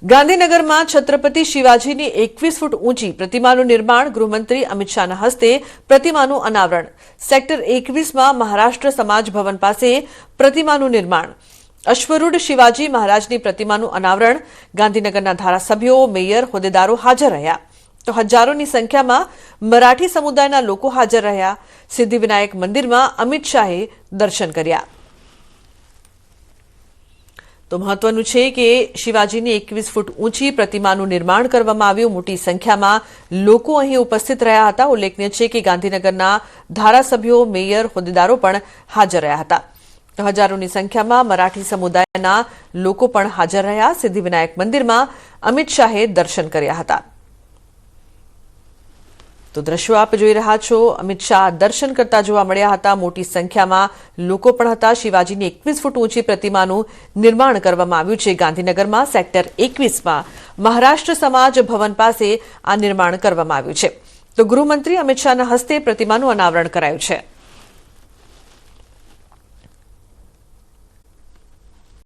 ગાંધીનગરમાં છત્રપતિ શિવાજીની 21 ફૂટ ઊંચી પ્રતિમાનું નિર્માણ ગૃહમંત્રી અમિત શાહના હસ્તે પ્રતિમાનું અનાવરણ સેક્ટર 21માં મહારાષ્ટ્ર સમાજ ભવન પાસે પ્રતિમાનું નિર્માણ અશ્વરૂઢ શિવાજી મહારાજની પ્રતિમાનું અનાવરણ ગાંધીનગરના ધારાસભ્યો મેયર હોદ્દેદારો હાજર રહ્યા તો હજારોની સંખ્યામાં મરાઠી સમુદાયના લોકો હાજર રહ્યા સિદ્ધિવિનાયક મંદિરમાં અમિત શાહે દર્શન કર્યા તો મહત્વનું છે કે શિવાજીની 21 ફૂટ ઊંચી પ્રતિમાનું નિર્માણ કરવામાં આવ્યું મોટી સંખ્યામાં લોકો અહીં ઉપસ્થિત રહ્યા હતા ઉલ્લેખનીય છે કે ગાંધીનગરના ધારાસભ્યો મેયર હોદ્દેદારો પણ હાજર રહ્યા હતા હજારોની સંખ્યામાં મરાઠી સમુદાયના લોકો પણ હાજર રહ્યા સિદ્ધિવિનાયક મંદિરમાં અમિત શાહે દર્શન કર્યા હતા તો દ્રશ્યો આપ જોઈ રહ્યા છો અમિત શાહ દર્શન કરતા જોવા મળ્યા હતા મોટી સંખ્યામાં લોકો પણ હતા શિવાજીની 21 ફૂટ ઊંચી પ્રતિમાનું નિર્માણ કરવામાં આવ્યું છે ગાંધીનગરમાં સેક્ટર 21માં મહારાષ્ટ્ર સમાજ ભવન પાસે આ નિર્માણ કરવામાં આવ્યું છે તો ગૃહમંત્રી અમિત શાહના હસ્તે પ્રતિમાનું અનાવરણ કરાયું છે